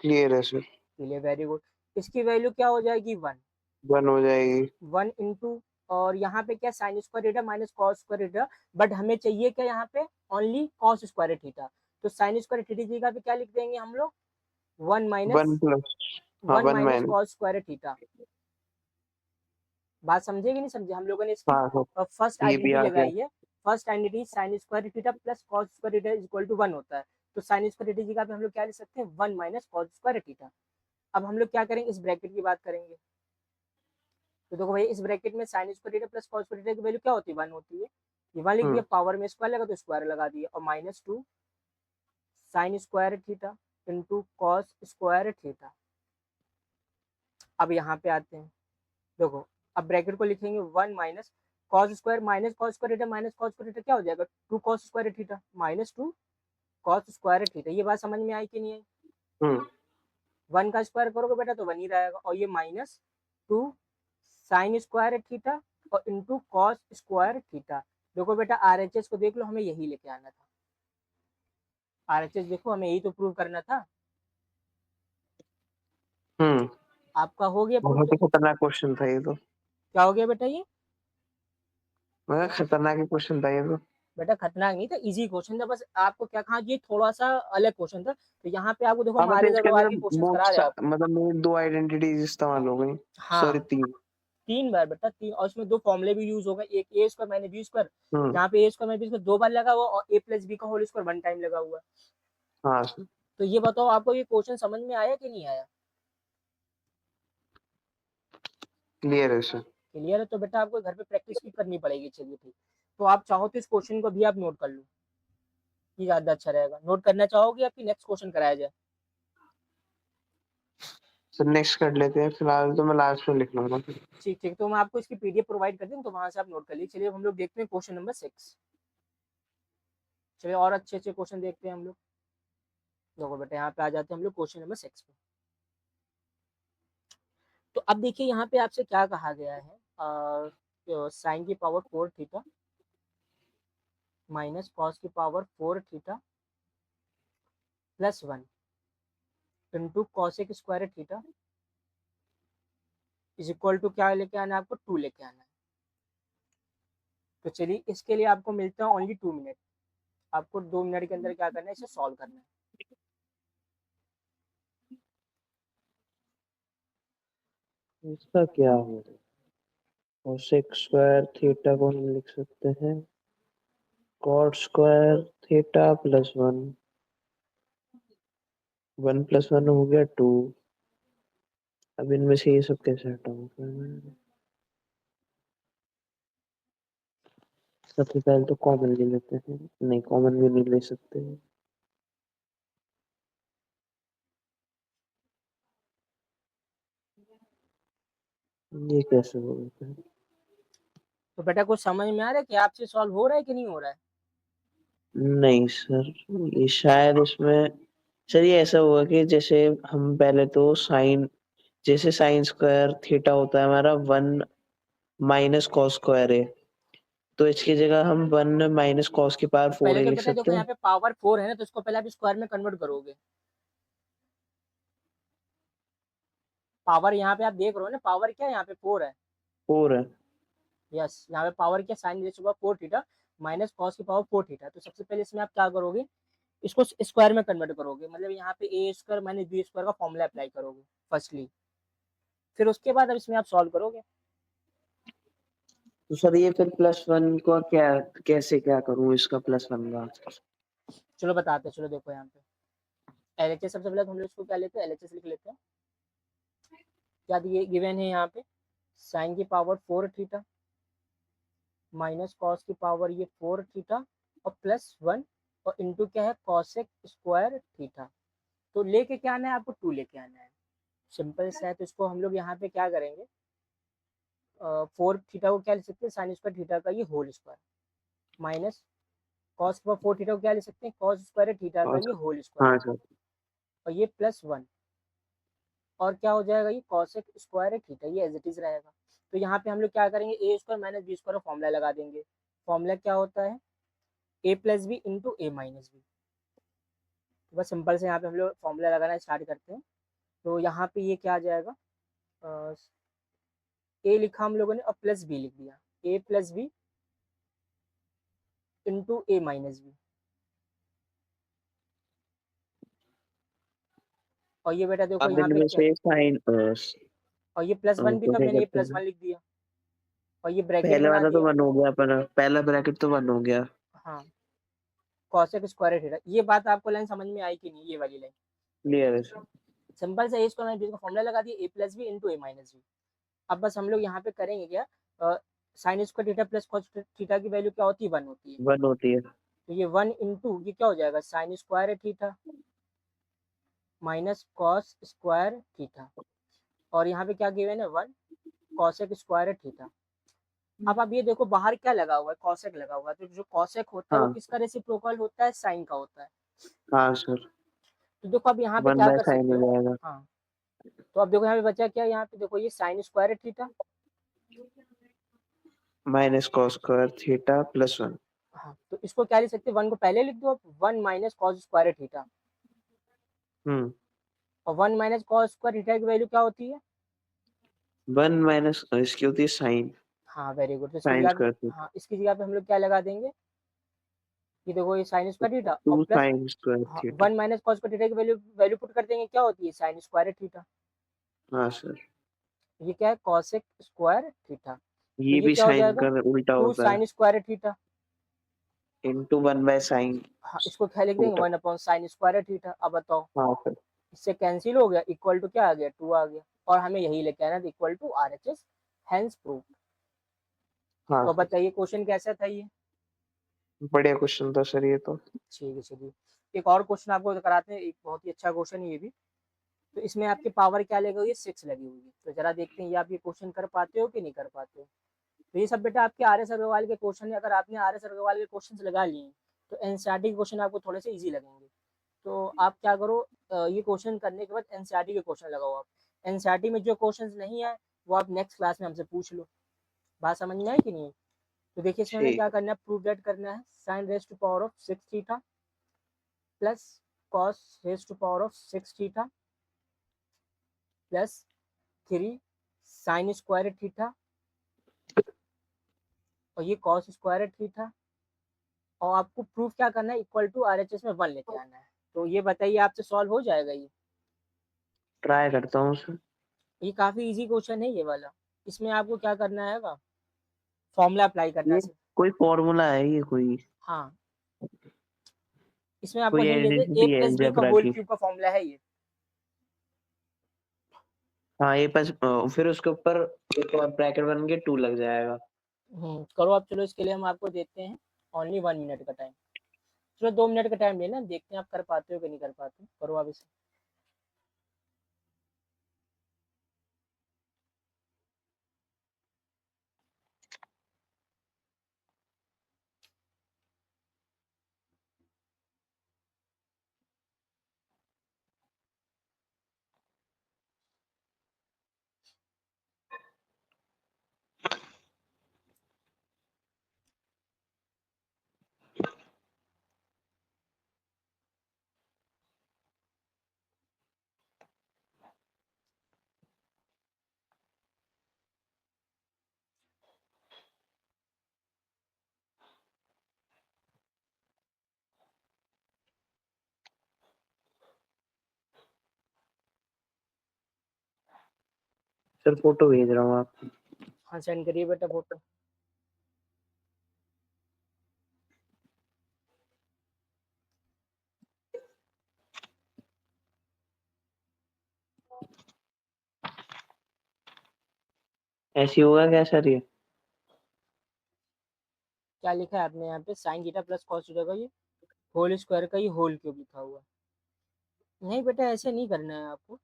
क्लियर है सर। चलिए वेरी गुड। इसकी वैल्यू क्या हो जाएगी, 1। 1 हो जाएगी। 1 इंटू, और यहाँ पे क्या sign square theta minus cos square theta, but हमें चाहिए क्या यहाँ पे, ओनली कॉस स्क्वायर थीटा। तो साइन स्क्वायर थीटा की जगह पे क्या लिख देंगे हम लोग, 1 1 माइनस प्लस। हाँ 1 1 minus minus. Cos square theta. बात समझे कि नहीं समझे। हम लोगों ने इसकी हाँ सर। फर्स्ट ये भी आइडेंटिटी आ गया। लगाई है। First identity sine square theta plus cos square theta equal to 1 होता है। तो साइन स्क्वायर थीटा की जगह पे हम लोग क्या लिख सकते हैं, 1 माइनस कॉस स्क्वायर थीटा। अब हम लोग क्या करेंगे, इस ब्रैकेट की बात करेंगे। तो देखो भाई इस ब्रैकेट में sign square theta plus cos square theta की वैल्यू क्या होती है, 1 होती है। ये 1 लिख दिया, पावर में स्क्वायर लगा तो स्क्वायर लगा दिया, और minus 2 sine square theta into cos square theta. अब यहाँ पे आते हैं, देखो अब ब्रैकेट को लिखेंगे 1 minus cos square minus cos square theta minus cos square theta क्या हो जाएगा, 2 cos square theta minus 2 cos square theta. ये बात समझ में आई कि नहीं आई। हम्म। 1 का स्क्वायर करोगे बेटा तो 1 ही रहेगा, और ये माइनस 2 साइन स्क्वायर थीटा और इंटू कॉस स्क्वायर थीटा। देखो बेटा आरएचएस को देख लो, हमें यही लेके आना था। आरएचएस देखो हमें यही तो प्रूव करना था। हम्म। आपका हो गया प्रूफ। बहुत ही खतरनाक क्वेश्चन था ये तो। क्या हो गया बेटा ये, मगर खतरनाक क्वेश्चन था ये तो। बेटा खतरनाक नहीं था, इजी क्वेश्चन था, बस आपको क्या कहा, ये थोड़ा सा अलग क्वेश्चन था। तो यहाँ पे आपको देखो हाँ मतलब हमारे इसके दरबार के अंदर क्वेश्चन करा रहे आपको। मतलब मेरी 2 आइडेंटिटीज इस्तेमाल हो गई। सॉरी हाँ 3। 3 बार बेटा, 3, और इसमें 2 फॉर्मूले भी यूज हो गए, एक ए स्क्वायर माइनस बी स्क्वायर, हम्म। यहाँ पे A square minus B square 2 बार लगा हुआ, और ए प्लस बी का होल स्क्वायर 1 टाइम लगा हुआ। हाँ सर। तो ये बताओ आपको ये क्वेश्चन समझ में आया कि नहीं आया? क्लियर है सर। क्लियर है? तो बेटा आपको घर पे प्रैक्टिस भी करनी पड़ेगी। चलिए ठीक, तो आप चाहो तो इस क्वेश्चन को भी आप नोट कर लो, ये ज्यादा अच्छा रहेगा। नोट करना चाहोगे या फिर नेक्स्ट क्वेश्चन कराया जाए? सर नेक्स्ट कर लेते हैं, फिलहाल तो मैं लास्ट में लिख लूंगा। ठीक ठीक, तो मैं आपको इसकी पीडीएफ प्रोवाइड कर दूँ, तो वहां से आप नोट कर लीजिए। चलिए हम लोग देखते हैं क्वेश्चन नंबर 6। चलिए और अच्छे अच्छे क्वेश्चन देखते हैं हम लोग। देखो बेटा यहाँ पे आ जाते हैं हम लोग क्वेश्चन नंबर 6 पे। तो अब देखिए यहाँ पे आपसे क्या कहा गया है, साइन की पावर 4 थीटा माइनस कॉस की power 4 theta plus 1 into cosec square theta is equal to क्या लेके आना है आपको? 2 लेके आना है। तो चलिए इसके लिए आपको मिलता है ओनली 2 मिनट। आपको 2 मिनट के अंदर क्या करना है, इसे सॉल्व करना है। इसका क्या होगा? कोसेक स्क्वायर थीटा को हम लिख सकते हैं कॉट स्क्वायर थीटा प्लस 1। 1 + 1 हो गया 2। अब इनमें से ये सब कैसे हटाऊंगा? सबसे पहले तो कॉमन ले लेते हैं। नहीं, कॉमन भी नहीं ले सकते। ये कैसे हो गया? तो बेटा कुछ समझ में आ रहा है कि आपसे सॉल्व हो रहा है कि नहीं हो रहा है? नहीं सर, ये शायद इसमें सर ये ऐसा हुआ कि जैसे हम पहले तो साइन, जैसे साइन स्क्वायर थीटा होता है हमारा 1 माइनस कॉस स्क्वायर है, तो इसकी जगह हम 1 माइनस कॉस की पावर तो 4 पहले ही तो लिख बेटा सकते देखो हैं। यहाँ पे पावर 4 है ना, तो इसको पहले आप स्क्वायर में कन्वर्ट करोगे। पावर यहाँ पे आप देख रहे हो ना, पावर क्या है यहाँ पे? 4 है। 4 है। यस, यहाँ पे पावर क्या, साइन रेज होगा 4 थीटा माइनस कॉस की पावर 4 थीटा। तो सबसे पहले इसमें आप क्या करोगे, इसको स्क्वायर में कन्वर्ट करोगे, मतलब यहाँ पे A square minus B square का फॉर्मूला अप्लाई करोगे फर्स्टली। फिर उसके बाद अब इसमें आप सॉल्व करोगे। तो सर ये फिर +1 को क्या, कैसे क्या करूं इसका +1 का? चलो बताते हैं, चलो देखो यहाँ पे एलएचएस, सबसे पहले तो हम लोग इसको क्या लेते हैं, एलएचएस लिख लेते हैं। क्या दिए गिवन है यहाँ पे? साइन की पावर 4 थीटा माइनस कॉस की पावर ये 4 थीटा और प्लस 1 और इंटू क्या है, कॉसेक स्क्वायर थीटा। तो लेके क्या आना है आपको? 2 लेके आना है। सिंपल सा है, तो इसको हम लोग यहाँ पे क्या करेंगे, 4 थीटा को क्या लिख सकते हैं, साइन स्क्वायर थीटा का ये होल स्क्वायर माइनस कॉस पर 4 थीटा को क्या लिख सकते हैं, कॉस स्क्वायर थीटा का ये होल स्क्वायर, हाँ सर। और ये प्लस 1, और क्या हो जाएगा, ये कॉसेक स्क्वायर थीटा, ये एज इट इज रहेगा। तो यहाँ पे हम लोग क्या करेंगे, A square minus B square का फॉर्मूला लगा देंगे। फॉर्मूला क्या होता है, A plus B into A minus B. बस सिंपल से यहाँ पे हम लोग फॉर्मूला लगाना स्टार्ट करते हैं। तो यहाँ पे ये क्या आ जाएगा, ए लिखा हम लोगों ने और प्लस बी लिख दिया, ए प्लस बी इंटू ए माइनस बी। और ये बेटा देखो अब यहाँ पे इनमें क्या, से साइन और ये प्लस 1 भी तो था, क्या मैंने ये कहते प्लस हैं, 1 लिख दिया, और ये ब्रैकेट पहले बना वाला तो दिया। 1 हो गया, अपना पहला ब्रैकेट तो 1 हो गया। हाँ, कॉसेक स्क्वायर थीटा। ये बात आपको लाइन समझ में आई कि नहीं, ये वाली लाइन? क्लियर है सर। सिंपल से ए स्क्वायर माइनस बी का फॉर्मूला लगा दिया, ए प्लस बी इंटू ए माइनस बी। अब बस हम लोग यहाँ पे करेंगे क्या, sign square theta plus cos theta की वैल्यू क्या होती है, 1 होती है। 1 होती है। तो ये 1 इंटू ये क्या हो जाएगा, sign square theta minus cos square theta, और यहाँ पे क्या गिवन है, 1 कॉसेक स्क्वायर थीटा। अब आप ये देखो बाहर क्या लगा हुआ है, कॉसेक लगा हुआ है, तो जो कॉसेक होता है वो हाँ किसका रेसिप्रोकल होता है, साइन का होता है। हाँ सर। तो देखो अब यहाँ पे 1 क्या बाय कर साइन सकते हो हो। जाएगा। हाँ, तो अब देखो यहाँ पे बचा क्या, यहाँ पे देखो ये sine square theta, minus cos square theta plus 1। हाँ तो इसको क्या लिख सकते हैं, 1 को पहले लिख दो, 1 माइनस कॉस स्क्वायर थीटा, हम्म। और 1 माइनस कॉस स्क्वायर थीटा की वैल्यू क्या होती है। 1 माइनस इसकी होती है साइन। हाँ वेरी गुड। तो इसकी साइन जगह स्क्वायर पे, थीटा हाँ इसकी जगह पे हम लोग क्या लगा देंगे, ये देखो ये साइन स्क्वायर थीटा और 2 प्लस, साइन स्क्वायर हाँ theta. 1 minus cos square theta की वैल्यू वैल्यू पुट कर देंगे, क्या होती है साइन स्क्वायर थीटा। हाँ सर, ये क्या है कॉसेक स्क्वायर थीटा। तो ये ये भी क्या हो साइन जाएगा का उल्टा 2 होता है, sign square theta. Into 1 by sine हाँ इसको क्या लिख देंगे theta. 1 upon sign square theta. अब बताओ हाँ सर। इससे कैंसिल हो गया, इक्वल टू क्या आ गया 2 आ गया, और हमें यही लेके आना equal to R H S, hence proof. हाँ तो सर, बताइए क्वेश्चन कैसा था ये। बढ़िया क्वेश्चन था सर ये तो। ठीक है चलिए, एक और क्वेश्चन आपको कराते हैं, एक बहुत ही अच्छा क्वेश्चन है ये भी। तो इसमें आपकी पावर क्या लगी हुई है 6 लगी हुई है। तो जरा देखते हैं ये आप ये क्वेश्चन कर पाते हो कि नहीं कर पाते हो। तो ये सब बेटा आपके आर एस अग्रवाल के क्वेश्चन है। अगर आपने आर एस अग्रवाल के क्वेश्चन लगा लिए तो एनसीईआरटी के क्वेश्चन आपको थोड़े से ईजी लगेंगे। तो आप क्या करो, ये क्वेश्चन करने के बाद एनसीईआरटी के क्वेश्चन लगाओ आप। एनसीईआरटी में जो क्वेश्चन नहीं है वो आप नेक्स्ट क्लास में हमसे पूछ लो। बात समझ में आई कि नहीं। तो देखिए इसमें हमें ठीक क्या है। करना है, प्रूव दैट करना है sine raise to power of 6 theta plus cos raise to power of 6 theta plus 3 sine square theta, और ये कॉस स्क्वायर थीटा। और आपको प्रूफ क्या करना है, इक्वल टू आरएचएस में 1 लेके आना है। तो ये बताइए आपसे सॉल्व हो जाएगा ये। ट्राई करता हूँ सर। ये काफी इजी क्वेश्चन है ये वाला। इसमें आपको क्या करना है, फॉर्मूला अप्लाई करना है ये सिर्फ। कोई फॉर्मूला है ये कोई? हाँ इसमें आपको कोई हिंट दे दे, ए आइडेंटिटी है प्लस बी का अलजेब्रा होल की? क्यूब का फॉर्मूला है ये। हाँ ये बस फिर उसके ऊपर एक और ब्रैकेट बन के 2 लग जाएगा। करो आप, चलो इसके लिए हम आपको देते हैं ओनली 1 मिनट का टाइम। चलो 2 मिनट का टाइम लेना, देखते हैं आप कर पाते हो कि नहीं कर पाते हो। करो आप इसे। सर फोटो भेज रहा हूँ आपको। हाँ सेंड करिए बेटा फोटो। ऐसी होगा क्या सर ये? क्या लिखा है आपने यहाँ पे, sign theta plus cos theta का ये होल स्क्वायर का ये होल क्यूब लिखा हुआ है। नहीं बेटा ऐसे नहीं करना है आपको,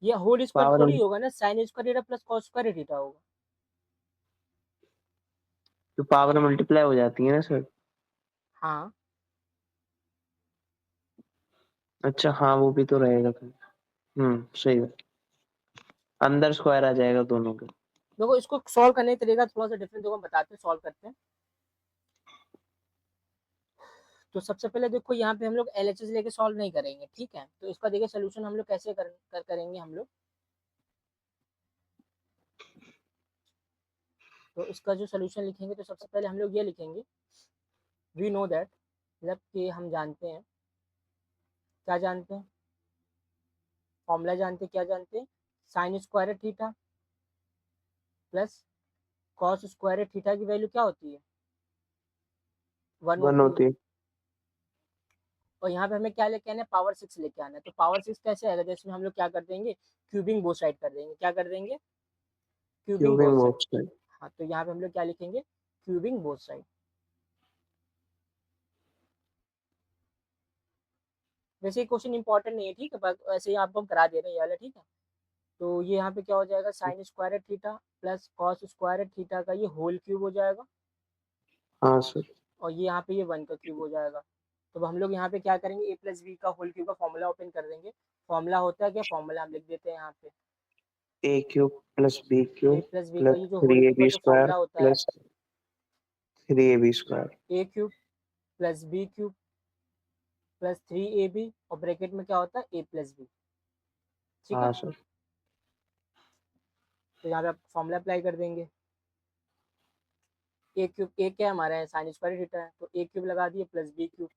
ये होल स्क्वायर पावर थोड़ी होगा ना, sign square theta plus cos square theta होगा। तो पावर मल्टीप्लाई हो जाती है ना सर? हाँ अच्छा हाँ वो भी तो रहेगा फिर। सही है। अंदर स्क्वायर आ जाएगा दोनों के। देखो इसको सॉल्व करने का तरीका थोड़ा सा डिफरेंट, देखो हम बताते हैं सॉल्व करते हैं। तो सबसे पहले देखो यहाँ पे हम लोग एलएचएस लेके सॉल्व नहीं करेंगे, ठीक है। तो इसका देखिए सोल्यूशन हम लोग कैसे करेंगे हम लोग। तो इसका जो सोल्यूशन लिखेंगे तो सबसे पहले हम लोग ये लिखेंगे, वी नो दैट, मतलब कि हम जानते हैं, क्या जानते हैं, फॉर्मूला जानते हैं, क्या जानते हैं, sign square theta plus cos square theta की वैल्यू क्या होती है, 1 वन होती है। होती है। और यहाँ पे हमें क्या लेके आना है, पावर 6 लेके आना है। तो पावर 6 कैसे आएगा, जैसे हम लोग क्या कर देंगे, क्यूबिंग बोथ साइड कर देंगे। क्या कर देंगे, cubing both cubing side. Box है। हाँ तो यहाँ पे हम लोग क्या लिखेंगे, क्यूबिंग बोथ साइड। वैसे ये क्वेश्चन इंपॉर्टेंट नहीं है, ठीक है, बस ऐसे ही आपको हम करा दे रहे हैं ये वाला, ठीक है। तो ये यहाँ पे क्या हो जाएगा, sign square theta plus cos square theta का ये होल क्यूब हो जाएगा, हाँ सर। और ये यहाँ पे ये 1 का क्यूब हो जाएगा। तो हम लोग यहाँ पे क्या करेंगे, ए प्लस बी का होल क्यूब का फॉर्मूला ओपन कर देंगे। फॉर्मूला होता है क्या, फॉर्मूला हम लिख देते हैं यहाँ पे, A cube plus B A cube plus B का प्लस ये जो होल थ्री ए क्यूब का बी जो स्क्वायर फॉर्मूला होता है, plus 3ab square. A cube plus B cube plus 3ab, और ब्रैकेट में क्या होता है ए प्लस बी, ठीक है। हाँ सर। तो यहाँ पे आप फॉर्मूला अप्लाई कर देंगे। ए क्यूब, ए क्या हमारा है साइन स्क्वायर थीटा है, तो ए क्यूब लगा दिए प्लस बी क्यूब,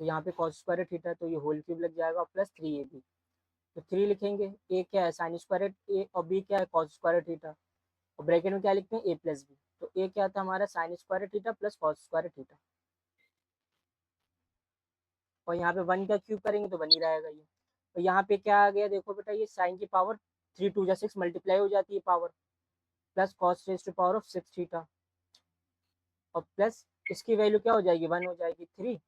तो यहाँ पे कॉस स्क्वायर थीटा, तो ये होल क्यूब लग जाएगा प्लस 3ab, तो 3 लिखेंगे, ए क्या है साइन स्क्वायर ए और बी क्या है कॉस स्क्वायर थीटा, और ब्रैकेट में क्या लिखते हैं ए प्लस बी, तो ए क्या था हमारा sign square theta plus cos square theta, और यहाँ पे 1 का क्यूब करेंगे तो बन ही रहेगा ये, तो यहाँ पे क्या आ गया देखो बेटा, ये साइन की पावर 3 2 जा 6 मल्टीप्लाई हो जाती है power, plus cos raise to power of 6 theta, और प्लस इसकी वैल्यू क्या हो जाएगी 1 हो जाएगी, 3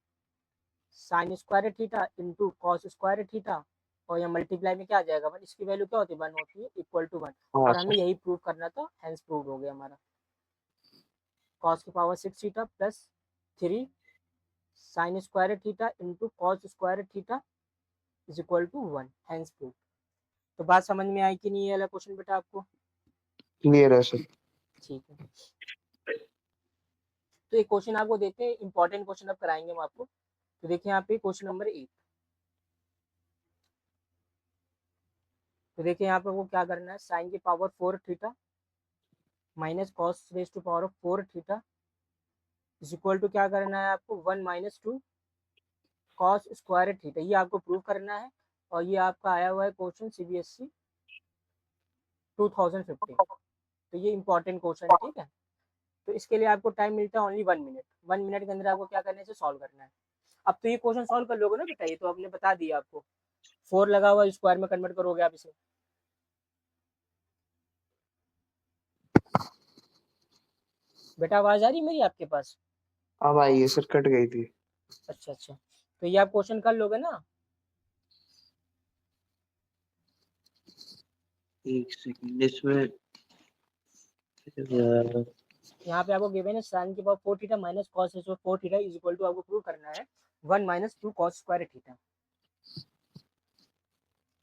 sine square theta into cos square theta, और यहाँ मल्टीप्लाई में क्या आ जाएगा 1, इसकी वैल्यू क्या होती है 1 होती है, इक्वल टू 1, हाँ और हमें सर। यही प्रूव करना था, हेंस प्रूव हो गया हमारा, कॉस की power 6 theta plus 3 sine square theta into cos square theta is equal to 1, hence prove. तो बात समझ में आई कि नहीं, ये वाला क्वेश्चन बेटा आपको क्लियर है सर। ठीक है। तो एक क्वेश्चन आपको देते हैं, इंपॉर्टेंट क्वेश्चन अब कराएंगे हम आपको, तो देखिए यहाँ पे क्वेश्चन नंबर 8, तो देखिए यहाँ पे वो क्या करना है, साइन की power 4 theta minus cos raise to power of 4 theta is equal to क्या करना है आपको 1 माइनस 2 कॉस स्क्वायर थीटा, ये आपको प्रूव करना है, और ये आपका आया हुआ है क्वेश्चन सीबीएसई 2015, तो ये इंपॉर्टेंट क्वेश्चन है, ठीक है। तो इसके लिए आपको टाइम मिलता है ओनली 1 मिनट, 1 मिनट के अंदर आपको क्या करना है, इसे सॉल्व करना है। अब तो ये क्वेश्चन सॉल्व कर लोगे ना बेटा, ये तो आपने बता दिया आपको, 4 लगा हुआ स्क्वायर में कन्वर्ट करोगे आप इसे, बेटा आवाज आ रही है मेरी आपके पास? अब आइए सर, कट गई थी। अच्छा अच्छा, तो ये आप क्वेश्चन कर लोगे ना? एक सेकंड, इसमें यहाँ पे आपको गिवन है साइन की power 4 theta minus cos 4 theta is equal to, आपको प्रूव करना है 1 माइनस 2 कॉस स्क्वायर थीटा।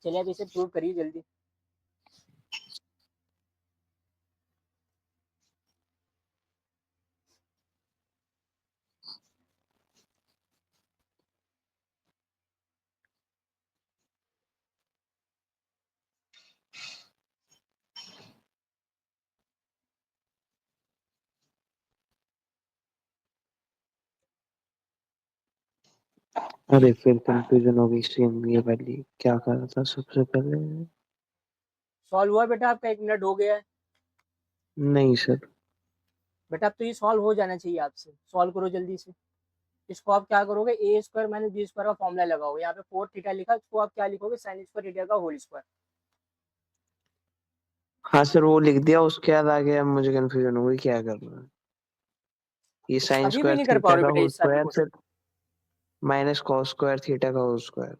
चलिए आप इसे प्रूव करिए जल्दी। अरे फिर कंफ्यूजन हो गई, सेम ये वाली क्या करा था सबसे पहले। सॉल्व हुआ बेटा आपका, 1 मिनट हो गया है नहीं सर। बेटा, अब तो ये सॉल्व हो जाना चाहिए आपसे, सॉल्व करो जल्दी से। इसको आप क्या करोगे, ए स्क्वायर माइनस बी स्क्वायर का फॉर्मूला लगाओगे, यहाँ पे 4 थीटा लिखा, इसको आप क्या लिखोगे साइन स्क्वायर थीटा का होल स्क्वायर। हाँ सर, वो लिख दिया, उसके बाद आ गया, मुझे कंफ्यूजन हो गई क्या करना है। ये साइन अभी भी स्क्वायर नहीं कर थीटा पाओगे का बेटा होल इस साथ स्क्वायर क्वेश्चन? फिर माइनस कॉस स्क्वायर थीटा का होल स्क्वायर।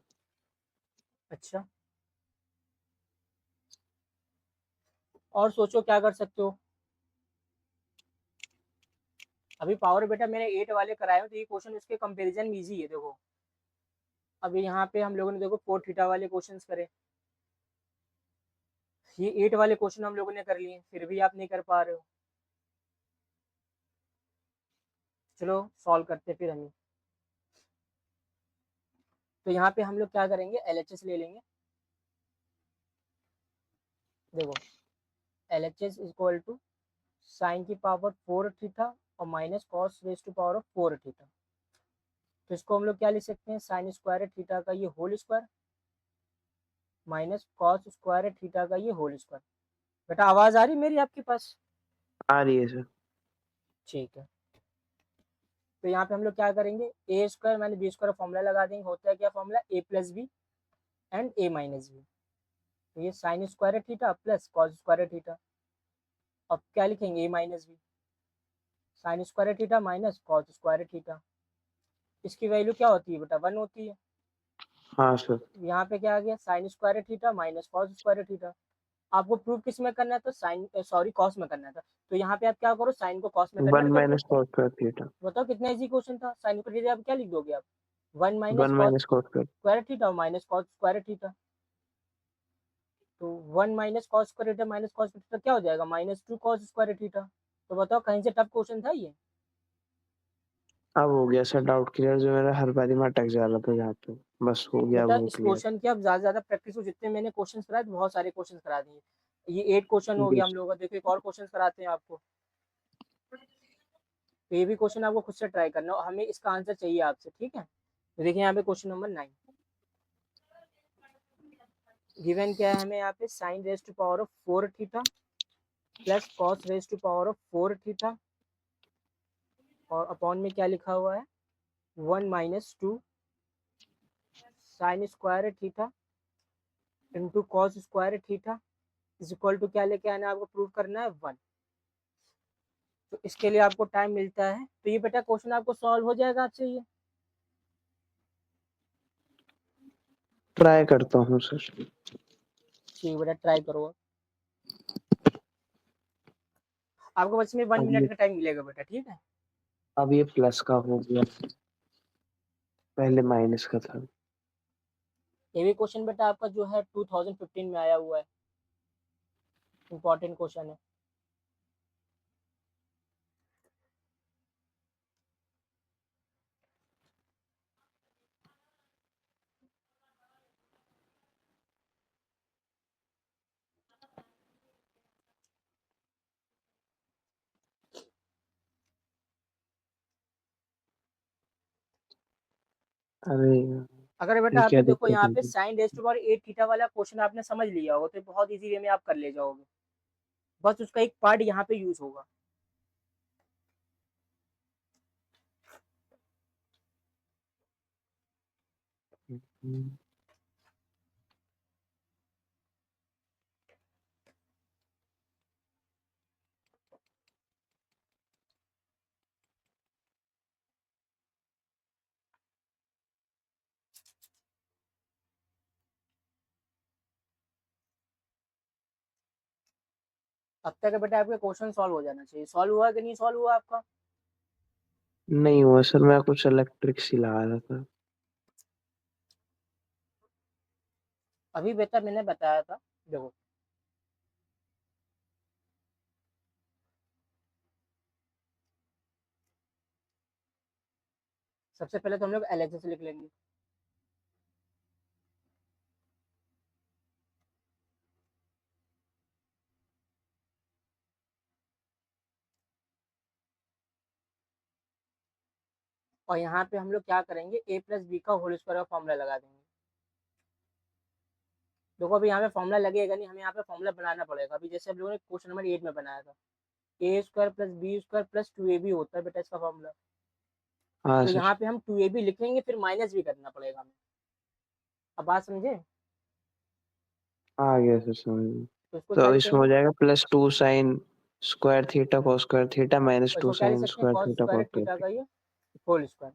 अच्छा, और सोचो क्या कर सकते हो। अभी पावर बेटा मैंने 8 वाले कराए हो, तो ये क्वेश्चन उसके कंपैरिजन में इजी है, देखो अभी यहाँ पे हम लोगों ने देखो 4 थीटा वाले क्वेश्चन करे, ये 8 वाले क्वेश्चन हम लोगों ने कर लिए, फिर भी आप नहीं कर पा रहे हो। चलो सॉल्व करते फिर हम। तो यहाँ पे हम लोग क्या करेंगे, एलएचएस ले लेंगे, देखो एलएचएस इक्वल टू साइन की पावर 4 थीटा और minus cos raise to power of 4 theta, तो इसको हम लोग क्या लिख सकते हैं, साइन स्क्वायर थीटा का ये whole square minus cos square theta का ये होल स्क्वायर। बेटा आवाज आ रही मेरी आपके पास? आ रही है सर। ठीक है, तो यहाँ पे हम लोग क्या करेंगे, A square minus B square formula लगा देंगे, होता है क्या formula, A plus B and A minus B, तो ये sine square theta plus cos square theta, अब क्या लिखेंगे A minus B, sine square theta minus cos square theta, इसकी वैल्यू क्या होती है बेटा 1 होती है। हाँ सर। यहाँ पे क्या आ गया, sign square theta minus cos square theta, आपको प्रूव किस में करना है, तो साइन सॉरी कॉस में करना था, तो यहाँ पे आप क्या करो, साइन को कॉस में 1 कन्वर्ट कर दो। Minus cos square theta. बताओ कितना इजी क्वेश्चन था, साइन को आप क्या लिख दोगे आप, 1 minus 1 cos minus cos square. Square theta और माइनस कॉस स्क्वायर थीटा, तो 1 minus cos square theta minus cos theta क्या हो जाएगा, -2 कॉस स्क्वायर थीटा। तो बताओ कहीं से टफ क्वेश्चन था ये? अब हो गया सर डाउट क्लियर, जो मेरा हर बारी में अटक जा रहा था जहाँ पे, बस हो गया बेटा वो इस क्लियर। क्वेश्चन की अब ज्यादा ज्यादा प्रैक्टिस हो, जितने मैंने क्वेश्चन कराए तो बहुत सारे क्वेश्चन करा दिए, ये 8 क्वेश्चन हो गया हम लोगों का, देखो एक और क्वेश्चन कराते हैं आपको। तो ये भी क्वेश्चन आपको खुद से ट्राई करना और हमें इसका आंसर चाहिए आपसे, ठीक है। तो देखिए यहाँ पे क्वेश्चन नंबर 9 गिवन क्या है हमें यहाँ पे sine raise to power of 4 theta plus cos raise to power of 4 theta और अपॉन में क्या लिखा हुआ है 1 minus 2 sine square theta into cos square theta is equal to क्या लेके आना है आपको प्रूव करना है 1। तो इसके लिए आपको टाइम मिलता है, तो ये बेटा क्वेश्चन आपको सॉल्व हो जाएगा आपसे ये। ट्राई करता हूँ सर। ठीक बेटा ट्राई करो। आपको बस में 1 अब मिनट ये का टाइम मिलेगा बेटा, ठीक है। अब ये प्लस का हो गया, पहले माइनस का था। ये भी क्वेश्चन बेटा आपका जो है 2015 में आया हुआ है, इंपॉर्टेंट क्वेश्चन है। अरे अगर बेटा ये क्या आपने देखो दिक्कत यहाँ पे है? Sine raise to power 8 theta वाला क्वेश्चन आपने समझ लिया हो तो बहुत इजी वे में आप कर ले जाओगे, बस उसका एक पार्ट यहाँ पे यूज होगा। अब तक बेटा आपके क्वेश्चन सॉल्व हो जाना चाहिए। सॉल्व हुआ कि नहीं सॉल्व हुआ आपका? नहीं हुआ सर, मैं कुछ इलेक्ट्रिक सी लगा रहा था। अभी बेटा मैंने बताया था, देखो सबसे पहले तो हम लोग एलएचएस लिख लेंगे। और यहाँ पे हम लोग क्या करेंगे ए प्लस बी का होल स्क्वायर का फॉर्मूला लगा देंगे। देखो अभी यहाँ पे फॉर्मूला लगेगा नहीं, हमें यहाँ पे फॉर्मूला बनाना पड़ेगा। अभी जैसे हम लोगों ने क्वेश्चन नंबर 8 में बनाया था A square plus B square plus 2ab होता है बेटा इसका फॉर्मूला। हाँ तो सर, यहाँ पे हम 2ab लिखेंगे फिर माइनस भी करना पड़ेगा हमें। अब बात समझे? आ गया सर समझ में। तो इसको क्या तो इसमें हो लिखेंगे, जाएगा +2 sine square theta cos square theta minus और 2 इसको क्या लिख साइन सकते हैं square cos theta square cos square theta का थीटा। ये होल स्क्वायर।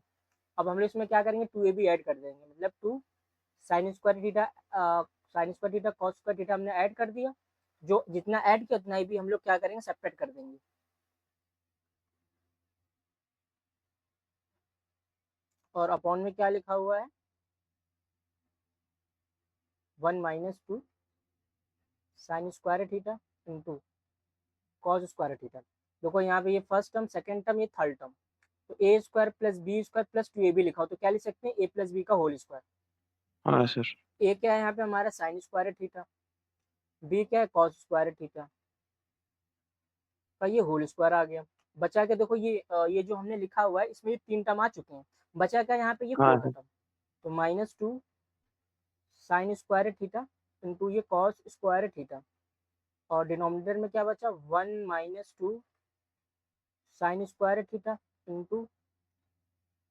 अब हम लोग इसमें क्या करेंगे 2ab ऐड कर देंगे, मतलब 2 sine square theta sine square theta cos square theta हमने ऐड कर दिया। जो जितना ऐड किया उतना ही भी हम लोग क्या करेंगे सेपरेट कर देंगे। और अपॉन में क्या लिखा हुआ है 1 minus 2 sine square theta into cos square theta. देखो यहाँ पे ये फर्स्ट टर्म सेकंड टर्म ये थर्ड टर्म, तो A square plus B square plus 2ab लिखा हो तो क्या लिख सकते हैं ए प्लस बी का होल स्क्वायर। हाँ सर। ए क्या है यहाँ पे हमारा साइन स्क्वायर थीटा, बी क्या है कॉस स्क्वायर थीटा का ये होल स्क्वायर आ गया। बचा के देखो ये जो हमने लिखा हुआ है इसमें 3 टर्म आ चुके हैं, बचा क्या यहाँ पे ये हाँ फोर्थ सर। टर्म। तो -2 साइन स्क्वायर थीटा इंटू ये कॉस स्क्वायर थीटा और डिनोमिनेटर में क्या बचा 1 -2 sine square theta into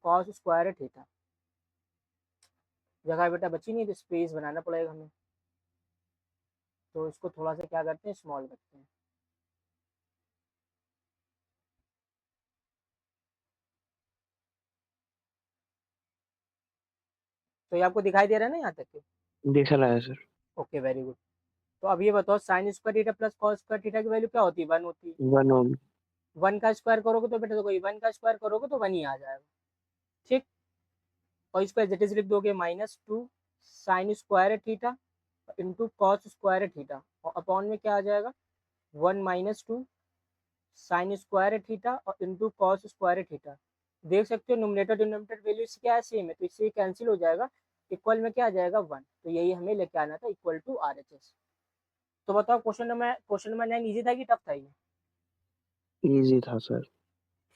cos square theta. जगह बेटा बची नहीं तो स्पेस बनाना पड़ेगा हमें, तो इसको थोड़ा सा क्या करते हैं स्मॉल करते हैं। तो ये आपको दिखाई दे रहा है ना यहाँ तक के? दिख रहा है सर। Okay very good. तो अब ये बताओ sign square theta plus cos square theta की वैल्यू क्या होती है 1 होती है। 1 ओम। 1 का स्क्वायर करोगे तो बेटा देखो 1 का स्क्वायर करोगे तो 1 ही आ जाएगा, ठीक। और इसको एज इट इज लिख दोगे -2 sine square theta into cos square theta और अपॉन में क्या आ जाएगा 1 -2 साइन स्क्वायर थीटा और इंटू कॉस स्क्वायर थीटा। देख सकते हो न्यूमरेटर डिनोमिनेटर वैल्यू क्या है सेम है, तो इससे कैंसिल हो जाएगा। इक्वल में क्या आ जाएगा 1, तो यही हमें लेके आना था इक्वल टू RHS। तो बताओ क्वेश्चन नंबर 9 इजी था कि टफ था ये? इजी था सर।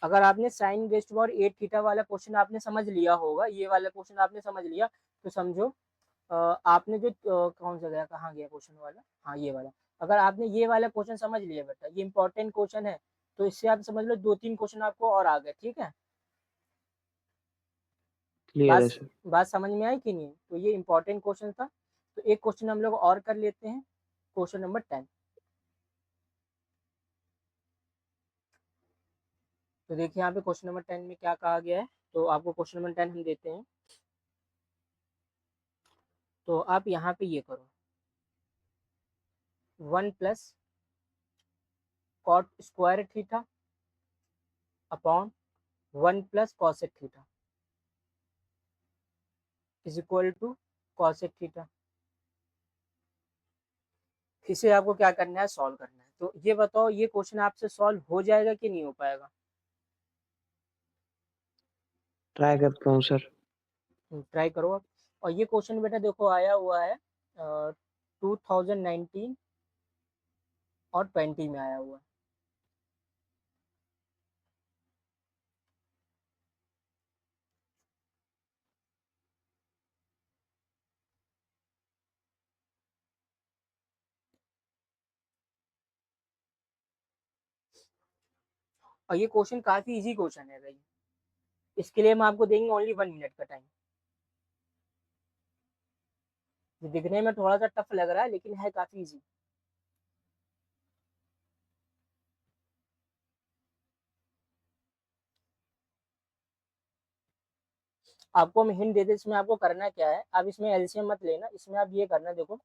अगर आपने साइन रेस्ट पावर 8 थीटा वाला क्वेश्चन आपने समझ लिया होगा, ये वाला क्वेश्चन आपने समझ लिया, तो समझो आपने जो कौन सा गया, कहाँ गया क्वेश्चन वाला, हाँ ये वाला, अगर आपने ये वाला क्वेश्चन समझ लिया बेटा, ये इंपॉर्टेंट क्वेश्चन है, तो इससे आप समझ लो 2-3 क्वेश्चन आपको और आ गए, ठीक है। क्लियर बात है सर। बात समझ में आई कि नहीं? तो ये इंपॉर्टेंट क्वेश्चन था। तो एक क्वेश्चन हम लोग और कर लेते हैं, क्वेश्चन नंबर 10। तो देखिए यहाँ पे क्वेश्चन नंबर 10 में क्या कहा गया है, तो आपको क्वेश्चन नंबर 10 हम देते हैं। तो आप यहाँ पे ये करो, 1 plus cot square theta upon 1 plus cosec theta is equal to cosec theta. इसे आपको क्या करना है, सॉल्व करना है। तो ये बताओ, ये क्वेश्चन आपसे सॉल्व हो जाएगा कि नहीं हो पाएगा? ट्राई करता हूँ सर। ट्राई करो आप। और ये क्वेश्चन बेटा देखो आया हुआ है 2019 और 20 में आया हुआ है। और ये क्वेश्चन काफी इजी क्वेश्चन है भाई, इसके लिए हम आपको देंगे ओनली 1 मिनट का टाइम। ये दिखने में थोड़ा सा टफ लग रहा है, लेकिन है काफी इजी। आपको हम हिंट देते, इसमें आपको करना क्या है, अब इसमें एलसीएम मत लेना, इसमें आप ये करना, देखो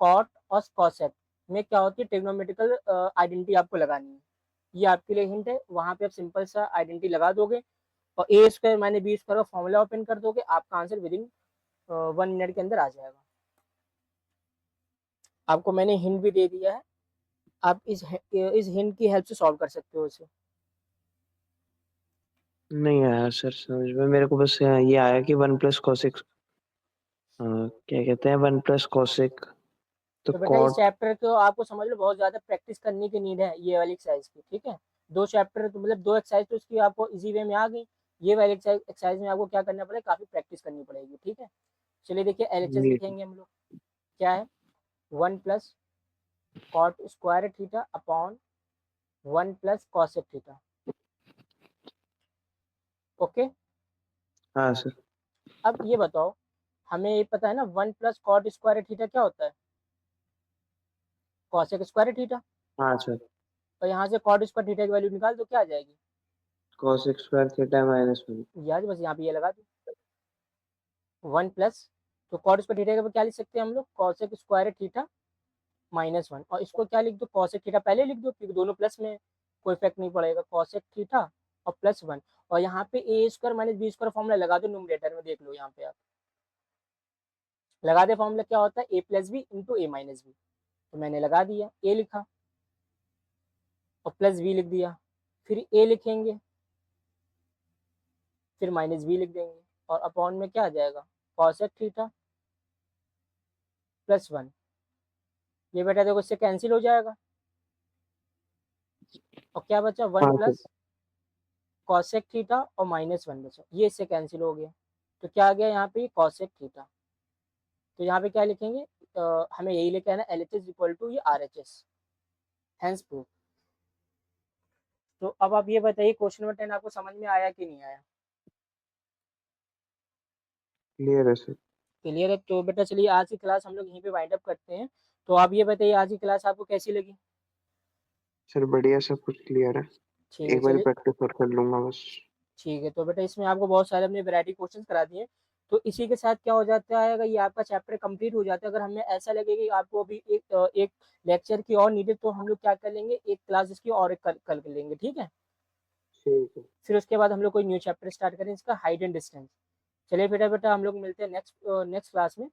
कॉट और कॉसेक में क्या होती है, ट्रिग्नोमेट्रिकल आइडेंटिटी आपको लगानी है। ये आपके लिए हिंट है, वहां पे आप सिंपल सा आइडेंटिटी लगा दोगे और ए स्क्वायर माइनस बी स्क्वायर का फॉर्मूला ओपन कर दोगे, आपका आंसर विद इन 1 मिनट के अंदर आ जाएगा। आपको मैंने हिंट भी दे दिया है, आप इस हिंट की हेल्प से सॉल्व कर सकते हो इसे। नहीं आया सर समझ में, मेरे को बस ये आया कि 1 प्लस कोसेक, क्या कहते हैं, 1 प्लस कोसेक, तो तो बेटा इस कॉट। चैप्टर को आपको समझ लो बहुत ज्यादा प्रैक्टिस करने की नीड है, ये वाली एक्सरसाइज की, ठीक है। 2 चैप्टर तो मतलब 2 एक्सरसाइज तो इसकी आपको इजी वे में आ गई, ये वाली एक्सरसाइज में आपको क्या करना पड़ेगा, काफी प्रैक्टिस करनी पड़ेगी, ठीक है। चलिए देखिए एलएचएस जी लिखेंगे हम लोग, क्या है, 1 plus cot square theta upon 1 plus cosec theta. Okay. हाँ सर। अब ये बताओ, हमें ये पता है ना 1 प्लस कॉट स्क्वायर थीटा क्या होता है, कॉसेक स्क्वायर थीटा। हाँ सर। और यहाँ से कॉट स्क्वायर थीटा की वैल्यू निकाल दो, क्या आ जाएगी, कोसेक स्क्वायर थीटा माइनस 1। यार बस यहाँ पे ये लगा दो 1 प्लस, तो कॉट स्क्वायर थीटा का क्या लिख सकते हैं हम लोग, कॉसेक स्क्वायर थीटा माइनस 1, और इसको क्या लिख दो, कॉसेक थीटा पहले लिख दो क्योंकि दोनों प्लस में, कोई इफेक्ट नहीं पड़ेगा, कॉसेक थीटा और प्लस 1। और यहाँ पे A square minus B square formula लगा दो न्यूमरेटर में, देख लो यहाँ पे आप लगा दे फॉर्मूला, क्या होता है, A plus B into A minus B. तो मैंने लगा दिया, ए लिखा और प्लस बी लिख दिया, फिर ए लिखेंगे, फिर माइनस बी लिख देंगे, और अपॉन में क्या आ जाएगा, कॉसेक थीटा प्लस 1। ये बेटा देखो इससे कैंसिल हो जाएगा, और क्या बचा, 1 हाँ सर। प्लस कॉसेक थीटा और माइनस 1 बचा, ये इससे कैंसिल हो गया। तो क्या आ गया यहाँ पे, कॉसेक थीटा। तो यहाँ पे क्या लिखेंगे, हमें यही लेके आना, L H S equal to ये R H S, hence proof. तो अब आप ये बताइए क्वेश्चन नंबर 10 आपको समझ में आया कि नहीं आया? क्लियर है सर। क्लियर है। तो बेटा चलिए आज की क्लास हम लोग यहीं पे वाइंड अप करते हैं। तो आप ये बताइए आज की क्लास आपको कैसी लगी? सर बढ़िया, सब कुछ क्लियर है। ठीक है एक बार चलिए, प्रैक्टिस और कर लूंगा बस। ठीक है। तो बेटा इसमें आपको बहुत सारे हमने वैरायटी क्वेश्चन करा दिए, तो इसी के साथ क्या हो जाता है, अगर ये आपका चैप्टर कंप्लीट हो जाता है, अगर हमें ऐसा लगे कि आपको अभी एक लेक्चर की और नीडेड, तो हम लोग क्या कर लेंगे, एक क्लास इसकी और एक कल कर लेंगे, ठीक है। ठीक है। फिर उसके बाद हम लोग कोई न्यू चैप्टर स्टार्ट करें इसका, हाइट एंड डिस्टेंस। चलिए बेटा बेटा हम लोग मिलते हैं नेक्स्ट नेक्स्ट क्लास में।